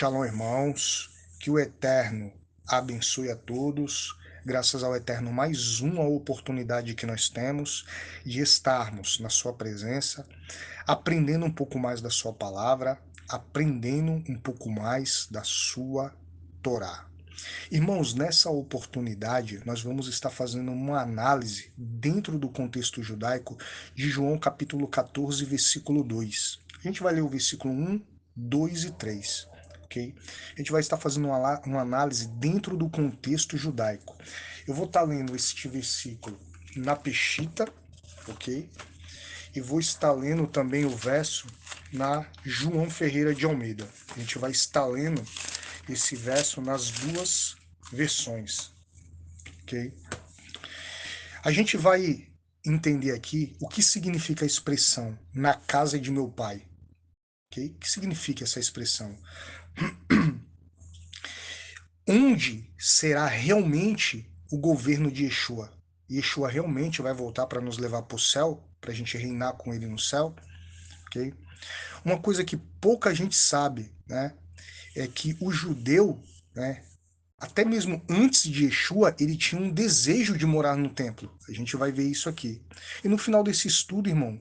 Shalom, irmãos, que o Eterno abençoe a todos, graças ao Eterno, mais uma oportunidade que nós temos de estarmos na sua presença, aprendendo um pouco mais da sua palavra, aprendendo um pouco mais da sua Torá. Irmãos, nessa oportunidade, nós vamos estar fazendo uma análise dentro do contexto judaico de João capítulo 14, versículo 2. A gente vai ler o versículo 1, 2 e 3. Okay? A gente vai estar fazendo uma análise dentro do contexto judaico. Eu vou estar lendo este versículo na Peshita, ok? E vou estar lendo também o verso na João Ferreira de Almeida. A gente vai estar lendo esse verso nas duas versões, ok? A gente vai entender aqui o que significa a expressão na casa de meu pai, ok? O que significa essa expressão? Onde será realmente o governo de Yeshua? Yeshua realmente vai voltar para nos levar para o céu, para a gente reinar com ele no céu, ok? Uma coisa que pouca gente sabe, né, é que o judeu, né, até mesmo antes de Yeshua, ele tinha um desejo de morar no templo. A gente vai ver isso aqui. E no final desse estudo, irmão,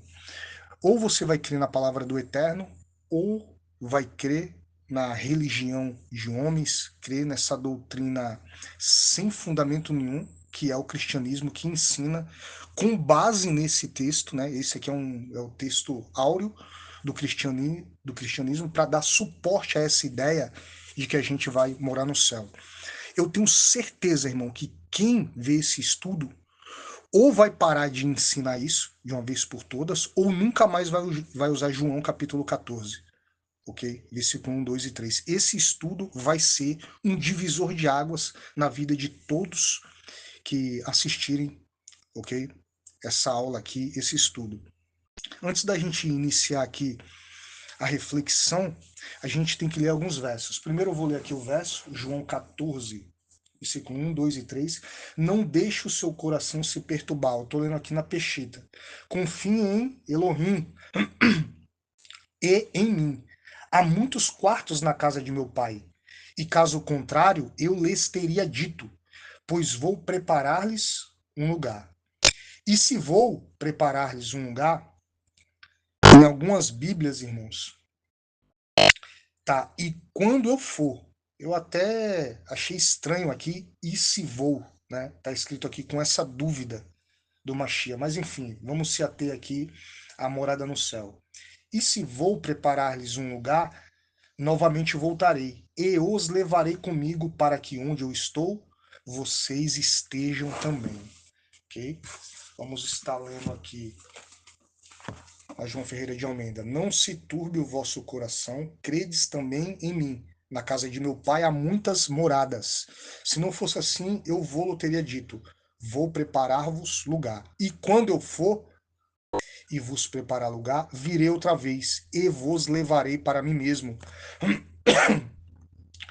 ou você vai crer na palavra do Eterno, ou vai crer na religião de homens, crer nessa doutrina sem fundamento nenhum, que é o cristianismo, que ensina, com base nesse texto, né? Esse aqui é o texto áureo do cristianismo para dar suporte a essa ideia de que a gente vai morar no céu. Eu tenho certeza, irmão, que quem vê esse estudo ou vai parar de ensinar isso de uma vez por todas, ou nunca mais vai usar João capítulo 14, ok? Versículo 1, 2 e 3. Esse estudo vai ser um divisor de águas na vida de todos que assistirem, ok? Essa aula aqui, esse estudo. Antes da gente iniciar aqui a reflexão, a gente tem que ler alguns versos. Primeiro eu vou ler aqui o verso, João 14, versículo 1, 2 e 3. Não deixe o seu coração se perturbar. Eu estou lendo aqui na Peshita. Confie em Elohim e em mim. Há muitos quartos na casa de meu pai. E caso contrário, eu lhes teria dito, pois vou preparar-lhes um lugar. E se vou preparar-lhes um lugar, em algumas Bíblias, irmãos, tá, e quando eu for, eu até achei estranho aqui, e se vou, né? Tá escrito aqui com essa dúvida do Machia, mas enfim, vamos se ater aqui à morada no céu. E se vou preparar-lhes um lugar, novamente voltarei, e os levarei comigo para que onde eu estou, vocês estejam também. Ok? Vamos estar lendo aqui a João Ferreira de Almeida. Não se turbe o vosso coração, credes também em mim. Na casa de meu pai há muitas moradas. Se não fosse assim, eu vou-lo teria dito. Vou preparar-vos lugar. E quando eu for e vos preparar lugar, virei outra vez e vos levarei para mim mesmo,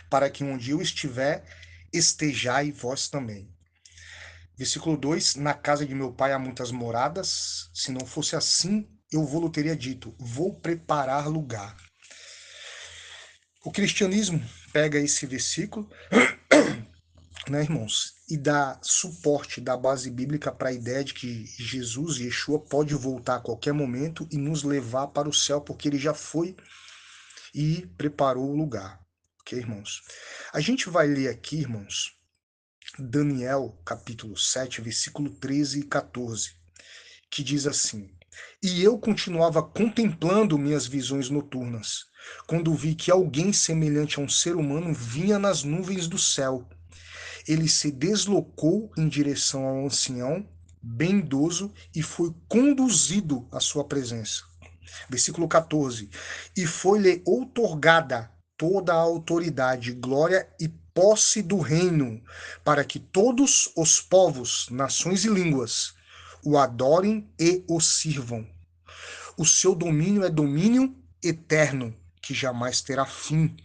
para que onde eu estiver, estejai vós também. Versículo 2: Na casa de meu pai há muitas moradas. Se não fosse assim, eu vou-lo teria dito. Vou preparar lugar. O cristianismo pega esse versículo, né, irmãos, e dá suporte, dá base bíblica para a ideia de que Jesus, Yeshua, pode voltar a qualquer momento e nos levar para o céu, porque ele já foi e preparou o lugar. Ok, irmãos? A gente vai ler aqui, irmãos, Daniel, capítulo 7, versículo 13 e 14, que diz assim: E eu continuava contemplando minhas visões noturnas, quando vi que alguém semelhante a um ser humano vinha nas nuvens do céu. Ele se deslocou em direção ao ancião, bem idoso, e foi conduzido à sua presença. Versículo 14. E foi-lhe outorgada toda a autoridade, glória e posse do reino, para que todos os povos, nações e línguas o adorem e o sirvam. O seu domínio é domínio eterno, que jamais terá fim,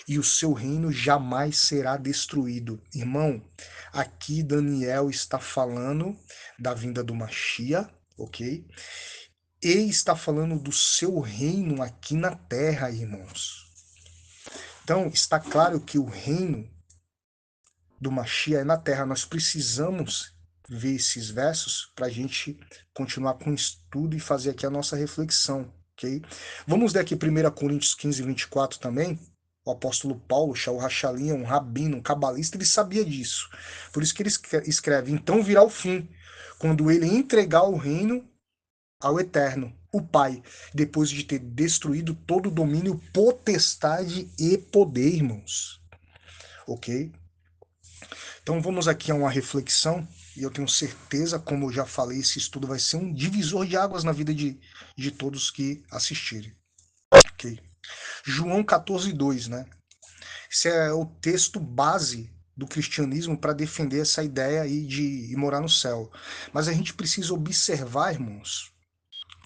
e o seu reino jamais será destruído. Irmão, aqui Daniel está falando da vinda do Mashiach, ok? E está falando do seu reino aqui na terra, irmãos. Então, está claro que o reino do Mashiach é na terra. Nós precisamos ver esses versos para a gente continuar com o estudo e fazer aqui a nossa reflexão, ok? Vamos ler aqui 1 Coríntios 15, 24 também. O apóstolo Paulo, Shaul Rachalim, um rabino, um cabalista, ele sabia disso. Por isso que ele escreve: então virá o fim, quando ele entregar o reino ao Eterno, o Pai, depois de ter destruído todo o domínio, potestade e poder, irmãos. Ok? Então vamos aqui a uma reflexão, e eu tenho certeza, como eu já falei, esse estudo vai ser um divisor de águas na vida de todos que assistirem. Ok? João 14:2, né? Esse é o texto base do cristianismo para defender essa ideia aí de ir morar no céu. Mas a gente precisa observar, irmãos,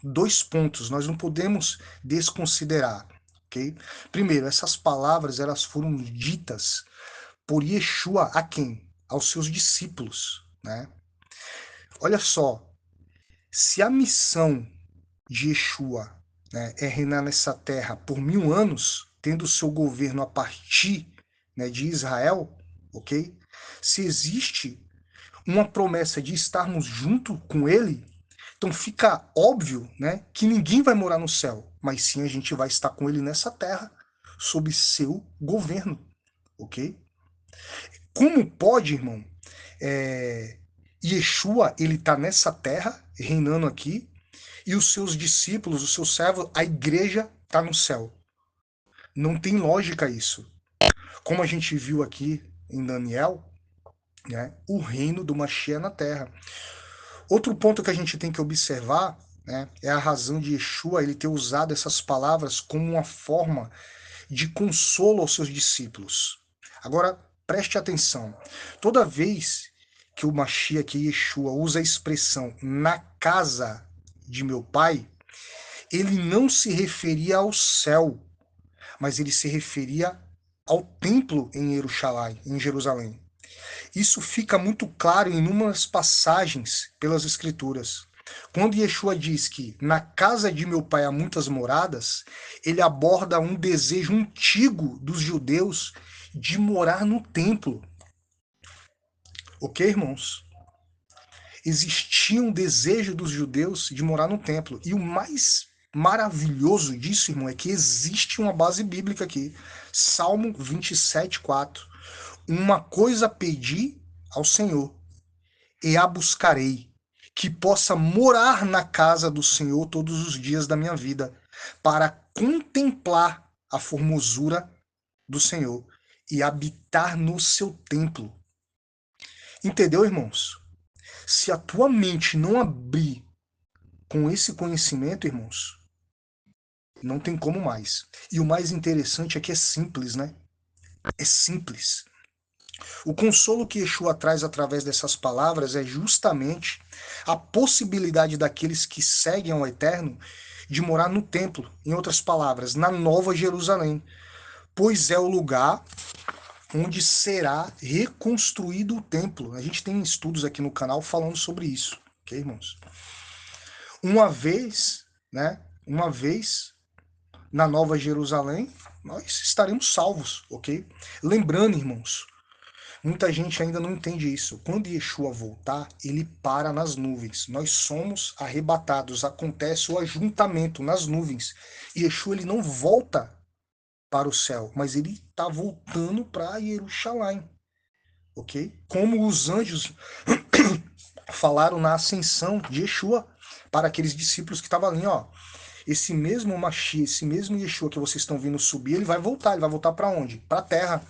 dois pontos, nós não podemos desconsiderar, ok? Primeiro, essas palavras elas foram ditas por Yeshua a quem? Aos seus discípulos, né? Olha só, se a missão de Yeshua, né, é reinar nessa terra por 1000 anos, tendo o seu governo a partir, né, de Israel, ok? Se existe uma promessa de estarmos junto com ele, então fica óbvio, né, que ninguém vai morar no céu, mas sim a gente vai estar com ele nessa terra, sob seu governo, ok? Como pode, irmão, Yeshua, ele está nessa terra, reinando aqui, e os seus discípulos, os seus servos, a igreja está no céu. Não tem lógica isso. Como a gente viu aqui em Daniel, né, o reino do Mashiach na terra. Outro ponto que a gente tem que observar, né, é a razão de Yeshua ele ter usado essas palavras como uma forma de consolo aos seus discípulos. Agora, preste atenção. Toda vez que o Mashiach, que Yeshua, usa a expressão na casa de meu pai, ele não se referia ao céu, mas ele se referia ao templo em Jerusalém. Isso fica muito claro em inúmeras passagens pelas Escrituras. Quando Yeshua diz que na casa de meu pai há muitas moradas, ele aborda um desejo antigo dos judeus de morar no templo. Ok, irmãos? Existia um desejo dos judeus de morar no templo. E o mais maravilhoso disso, irmão, é que existe uma base bíblica aqui. Salmo 27:4. Uma coisa pedi ao Senhor, e a buscarei, que possa morar na casa do Senhor todos os dias da minha vida, para contemplar a formosura do Senhor e habitar no seu templo. Entendeu, irmãos? Se a tua mente não abrir com esse conhecimento, irmãos, não tem como mais. E o mais interessante é que é simples, né? É simples. O consolo que Yeshua traz através dessas palavras é justamente a possibilidade daqueles que seguem ao Eterno de morar no templo, em outras palavras, na Nova Jerusalém, pois é o lugar onde será reconstruído o templo. A gente tem estudos aqui no canal falando sobre isso, ok, irmãos? Uma vez, né? Uma vez na Nova Jerusalém, nós estaremos salvos, ok? Lembrando, irmãos, muita gente ainda não entende isso. Quando Yeshua voltar, ele para nas nuvens. Nós somos arrebatados. Acontece o ajuntamento nas nuvens. Yeshua ele não volta para o céu, mas ele está voltando para Jerusalém, ok? Como os anjos falaram na ascensão de Yeshua para aqueles discípulos que estavam ali, ó. Esse mesmo Mashiach, esse mesmo Yeshua que vocês estão vendo subir, ele vai voltar. Ele vai voltar para onde? Para a terra.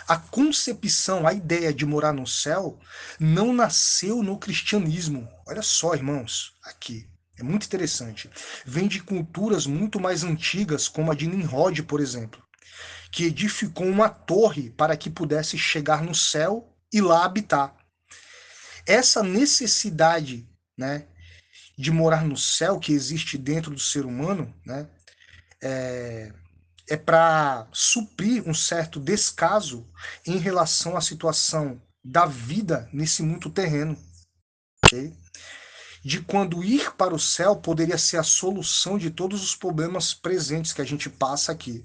A concepção, a ideia de morar no céu não nasceu no cristianismo. Olha só, irmãos, aqui. É muito interessante. Vem de culturas muito mais antigas, como a de Nimrod, por exemplo, que edificou uma torre para que pudesse chegar no céu e lá habitar. Essa necessidade, né, de morar no céu que existe dentro do ser humano, né, é para suprir um certo descaso em relação à situação da vida nesse mundo terreno, ok? De quando ir para o céu poderia ser a solução de todos os problemas presentes que a gente passa aqui.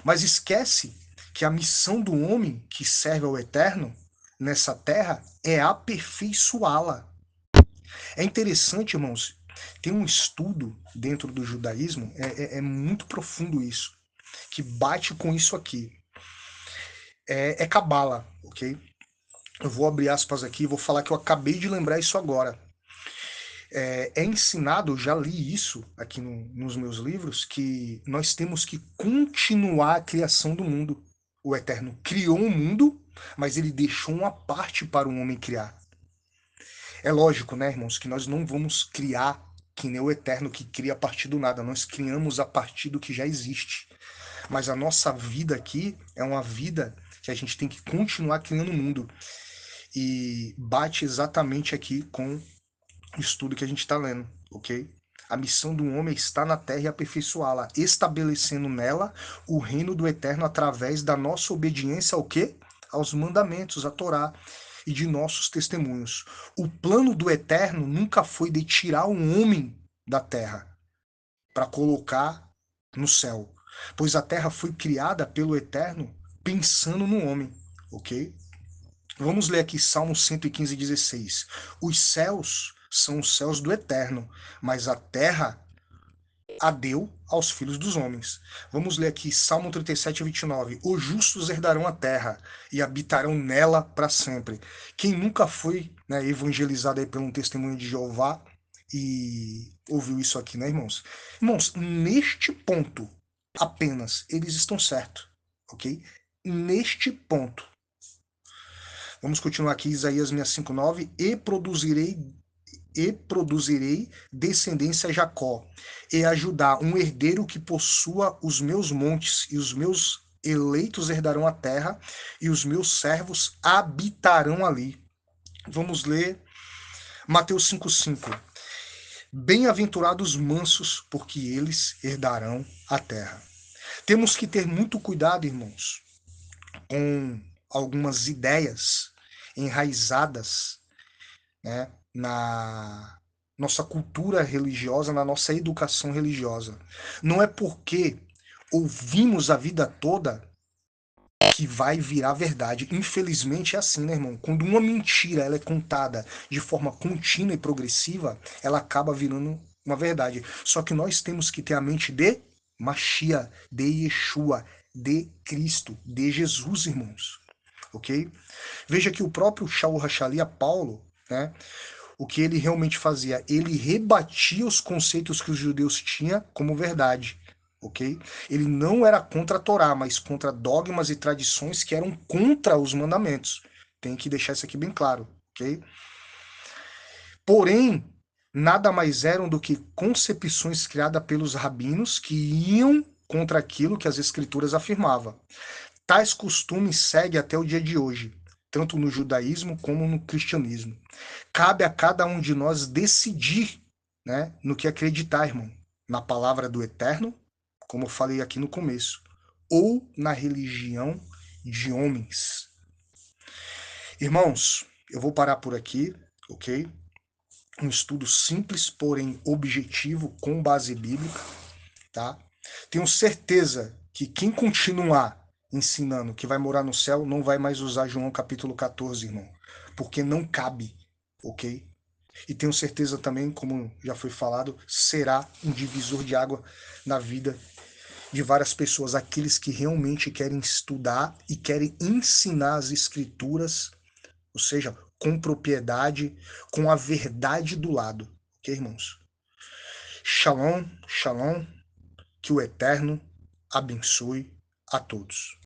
Mas esquece que a missão do homem que serve ao Eterno nessa terra é aperfeiçoá-la. É interessante, irmãos, tem um estudo dentro do judaísmo, é muito profundo isso, que bate com isso aqui. É Cabala, ok? Eu vou abrir aspas aqui e vou falar que eu acabei de lembrar isso agora. É ensinado, eu já li isso aqui nos meus livros, que nós temos que continuar a criação do mundo. O Eterno criou um mundo, mas ele deixou uma parte para o homem criar. É lógico, né, irmãos, que nós não vamos criar que nem o Eterno que cria a partir do nada. Nós criamos a partir do que já existe. Mas a nossa vida aqui é uma vida que a gente tem que continuar criando o mundo. E bate exatamente aqui com o estudo que a gente está lendo, ok? A missão do homem está na terra e aperfeiçoá-la, estabelecendo nela o reino do Eterno através da nossa obediência ao quê? Aos mandamentos, à Torá e de nossos testemunhos. O plano do Eterno nunca foi de tirar um homem da terra para colocar no céu, pois a terra foi criada pelo Eterno pensando no homem, ok? Vamos ler aqui Salmo 115, 16. Os céus são os céus do Eterno, mas a terra a deu aos filhos dos homens. Vamos ler aqui Salmo 37, 29. Os justos herdarão a terra e habitarão nela para sempre. Quem nunca foi, né, evangelizado aí pelo um testemunho de Jeová e ouviu isso aqui, né, irmãos? Irmãos, neste ponto apenas eles estão certos, ok? Neste ponto. Vamos continuar aqui, Isaías 65:9. E produzirei descendência a Jacó, e a Judá um herdeiro que possua os meus montes, e os meus eleitos herdarão a terra, e os meus servos habitarão ali. Vamos ler Mateus 5:5. Bem-aventurados mansos, porque eles herdarão a terra. Temos que ter muito cuidado, irmãos, com algumas ideias enraizadas, né, na nossa cultura religiosa, na nossa educação religiosa. Não é porque ouvimos a vida toda que vai virar verdade. Infelizmente é assim, né, irmão? Quando uma mentira ela é contada de forma contínua e progressiva, ela acaba virando uma verdade. Só que nós temos que ter a mente de Mashiach, de Yeshua, de Cristo, de Jesus, irmãos. Ok? Veja que o próprio Shaul Hachalia, Paulo, né, o que ele realmente fazia? Ele rebatia os conceitos que os judeus tinham como verdade, ok? Ele não era contra a Torá, mas contra dogmas e tradições que eram contra os mandamentos. Tem que deixar isso aqui bem claro, ok? Porém, nada mais eram do que concepções criadas pelos rabinos que iam contra aquilo que as escrituras afirmavam. Tais costumes seguem até o dia de hoje, tanto no judaísmo como no cristianismo. Cabe a cada um de nós decidir, né, no que acreditar, irmão. Na palavra do Eterno, como eu falei aqui no começo, ou na religião de homens. Irmãos, eu vou parar por aqui, ok? Um estudo simples, porém objetivo, com base bíblica, tá? Tenho certeza que quem continuar ensinando que vai morar no céu não vai mais usar João capítulo 14, irmão, porque não cabe, ok? E tenho certeza também, como já foi falado, será um divisor de água na vida de várias pessoas, aqueles que realmente querem estudar e querem ensinar as escrituras, ou seja, com propriedade, com a verdade do lado, ok, irmãos? Shalom, shalom, que o Eterno abençoe a todos.